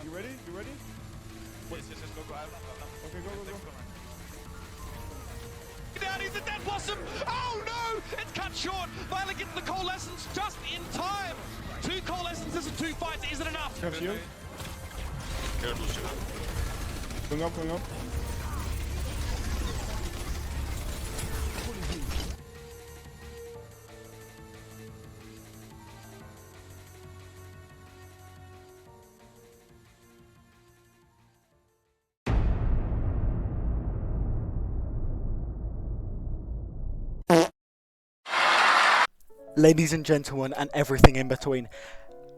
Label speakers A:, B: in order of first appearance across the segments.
A: You ready? You ready?
B: Yes, go. I have them.
A: Okay, go.
B: Down, he's a dead blossom! Oh no! It's cut short! Violet gets the coalescence just in time! 2 coalescences and 2 fights, is it enough?
A: Have shield.
C: Careful, shield.
A: Going up.
D: Ladies and gentlemen, and everything in between,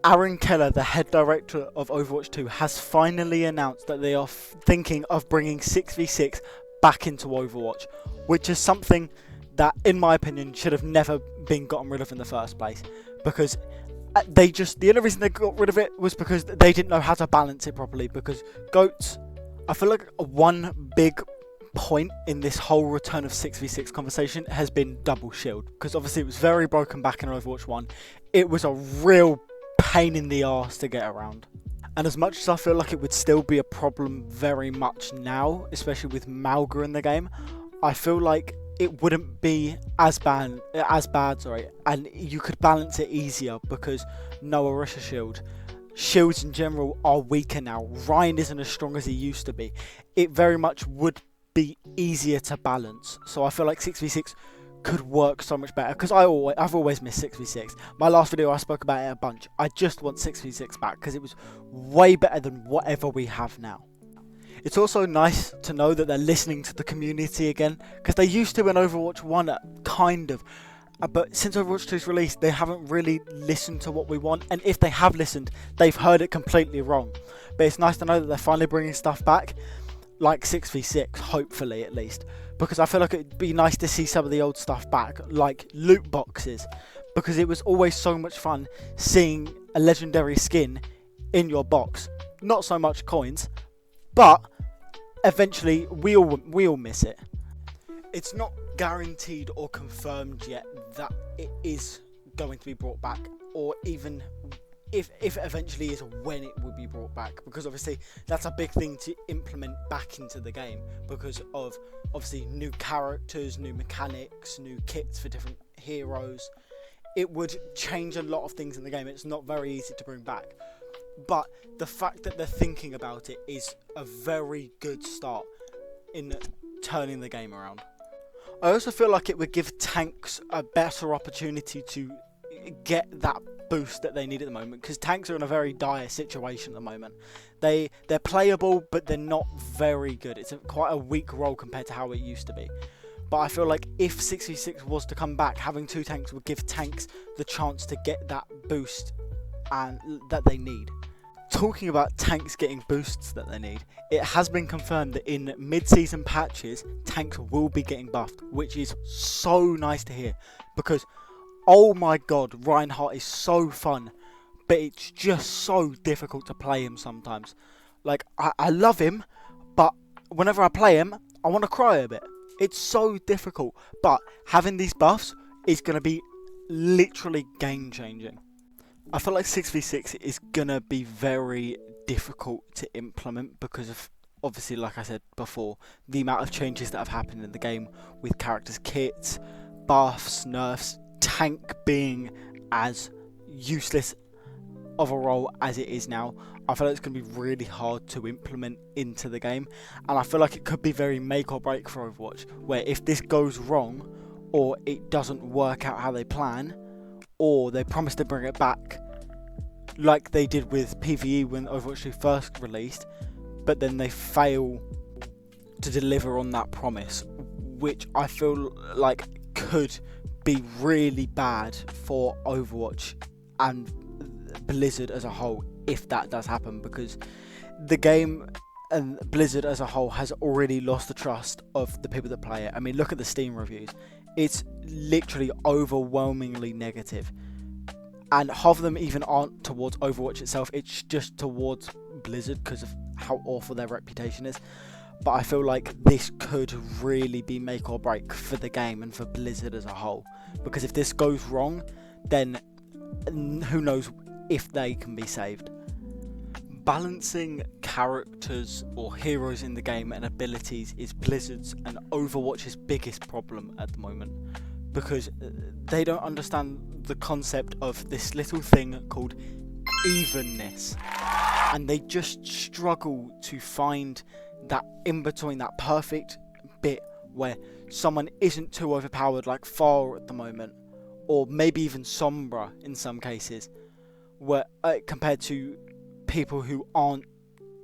D: Aaron Keller, the head director of Overwatch 2, has finally announced that they are thinking of bringing 6v6 back into Overwatch, which is something that, in my opinion, should have never been gotten rid of in the first place, because the only reason they got rid of it was because they didn't know how to balance it properly, because GOATs, I feel like one big point in this whole return of 6v6 conversation has been double shield, because obviously it was very broken back in Overwatch 1. It was a real pain in the arse to get around, and as much as I feel like it would still be a problem very much now, especially with Malga in the game, I feel like it wouldn't be as bad, and you could balance it easier because no Orisha shield. Shields in general are weaker now. Ryan isn't as strong as he used to be. It very much would be easier to balance, so I feel like 6v6 could work so much better, because I've always missed 6v6. My last video I spoke about it a bunch. I just want 6v6 back because it was way better than whatever we have now. It's also nice to know that they're listening to the community again, because they used to in Overwatch 1 kind of, but since Overwatch 2's release they haven't really listened to what we want, and if they have listened they've heard it completely wrong. But it's nice to know that they're finally bringing stuff back, like 6v6, hopefully at least, because I feel like it'd be nice to see some of the old stuff back, like loot boxes, because it was always so much fun seeing a legendary skin in your box. Not so much coins, but eventually we all miss it. It's not guaranteed or confirmed yet that it is going to be brought back, or even if it eventually is, when it will be brought back, because obviously that's a big thing to implement back into the game, because of obviously new characters, new mechanics, new kits for different heroes. It would change a lot of things in the game. It's not very easy to bring back, but the fact that they're thinking about it is a very good start in turning the game around. I also feel like it would give tanks a better opportunity to get that boost that they need at the moment, because tanks are in a very dire situation at the moment. They're playable, but they're not very good. It's quite a weak role compared to how it used to be. But I feel like if 6v6 was to come back, having 2 tanks would give tanks the chance to get that boost and that they need. Talking about tanks getting boosts that they need, it has been confirmed that in mid-season patches tanks will be getting buffed, which is so nice to hear, because oh my god, Reinhardt is so fun, but it's just so difficult to play him sometimes. Like, I love him, but whenever I play him, I want to cry a bit. It's so difficult, but having these buffs is going to be literally game-changing. I feel like 6v6 is going to be very difficult to implement because of, obviously, like I said before, the amount of changes that have happened in the game with characters' kits, buffs, nerfs, tank being as useless of a role as it is now. I feel like it's going to be really hard to implement into the game, and I feel like it could be very make or break for Overwatch, where if this goes wrong, or it doesn't work out how they plan, or they promise to bring it back like they did with PvE when Overwatch 2 first released, but then they fail to deliver on that promise, which I feel like could be really bad for Overwatch and Blizzard as a whole if that does happen, because the game and Blizzard as a whole has already lost the trust of the people that play it. I mean, look at the Steam reviews. It's literally overwhelmingly negative, and half of them even aren't towards Overwatch itself, it's just towards Blizzard because of how awful their reputation is. But I feel like this could really be make or break for the game and for Blizzard as a whole, because if this goes wrong, then who knows if they can be saved. Balancing characters or heroes in the game and abilities is Blizzard's and Overwatch's biggest problem at the moment, because they don't understand the concept of this little thing called evenness, and they just struggle to find that in between, that perfect bit where someone isn't too overpowered like Far at the moment, or maybe even Sombra in some cases, where compared to people who aren't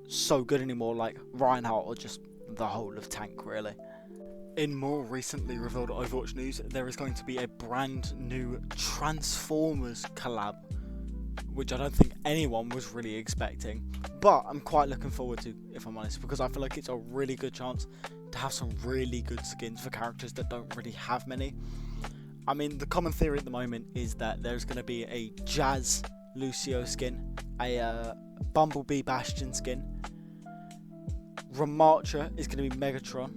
D: so good anymore like Reinhardt or just the whole of tank really. In more recently revealed Overwatch news, there is going to be a brand new Transformers collab, which I don't think anyone was really expecting, but I'm quite looking forward to, if I'm honest, because I feel like it's a really good chance to have some really good skins for characters that don't really have many. I mean, the common theory at the moment is that there's going to be a Jazz Lucio skin, a Bumblebee Bastion skin, Ramattra is going to be Megatron,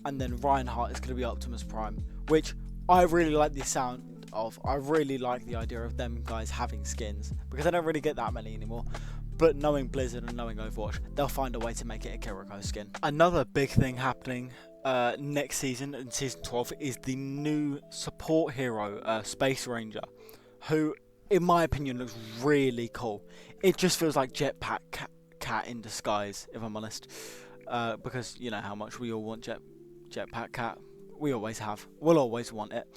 D: and then Reinhardt is going to be Optimus Prime, which I really like the sound of. I really like the idea of them guys having skins, because I don't really get that many anymore. But knowing Blizzard and knowing Overwatch, they'll find a way to make it a Kiriko skin. Another big thing happening next season, in Season 12, is the new support hero, Space Ranger, who, in my opinion, looks really cool. It just feels like Jetpack Cat in disguise, if I'm honest. Because you know how much we all want Jetpack Cat. We always have. We'll always want it.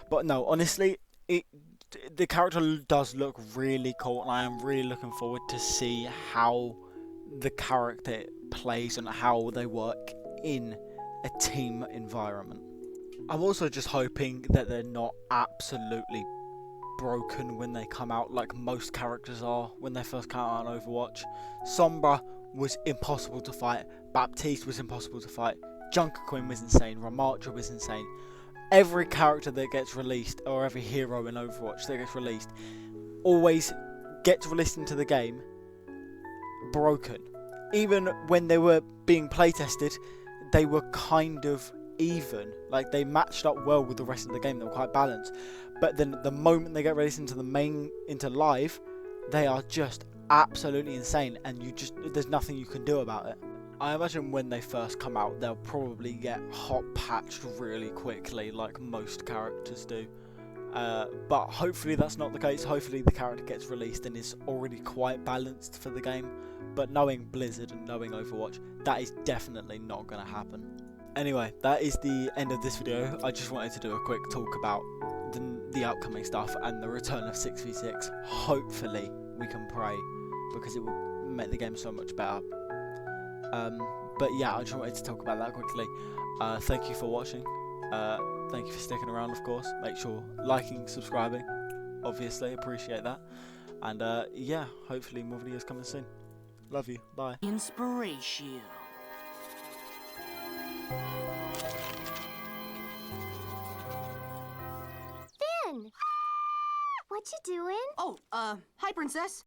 D: But no, honestly, the character does look really cool, and I am really looking forward to see how the character plays and how they work in a team environment. I'm also just hoping that they're not absolutely broken when they come out, like most characters are when they first come out on Overwatch. Sombra was impossible to fight, Baptiste was impossible to fight, Junker Queen was insane, Ramattra was insane. Every character that gets released, or every hero in Overwatch that gets released, always gets released into the game broken. Even when they were being playtested, they were kind of even. Like, they matched up well with the rest of the game, they were quite balanced. But then the moment they get released into live, they are just absolutely insane, and there's nothing you can do about it. I imagine when they first come out, they'll probably get hot patched really quickly, like most characters do. But hopefully that's not the case. Hopefully the character gets released and is already quite balanced for the game. But knowing Blizzard and knowing Overwatch, that is definitely not going to happen. Anyway, that is the end of this video. I just wanted to do a quick talk about the upcoming stuff and the return of 6v6. Hopefully we can pray, because it will make the game so much better. But yeah, I just wanted to talk about that quickly. Thank you for watching. Thank you for sticking around, of course. Make sure liking, subscribing, obviously, appreciate that. And yeah, hopefully more videos coming soon. Love you, bye.
E: Inspiration.
F: Finn! What you doing?
E: Oh, hi, princess.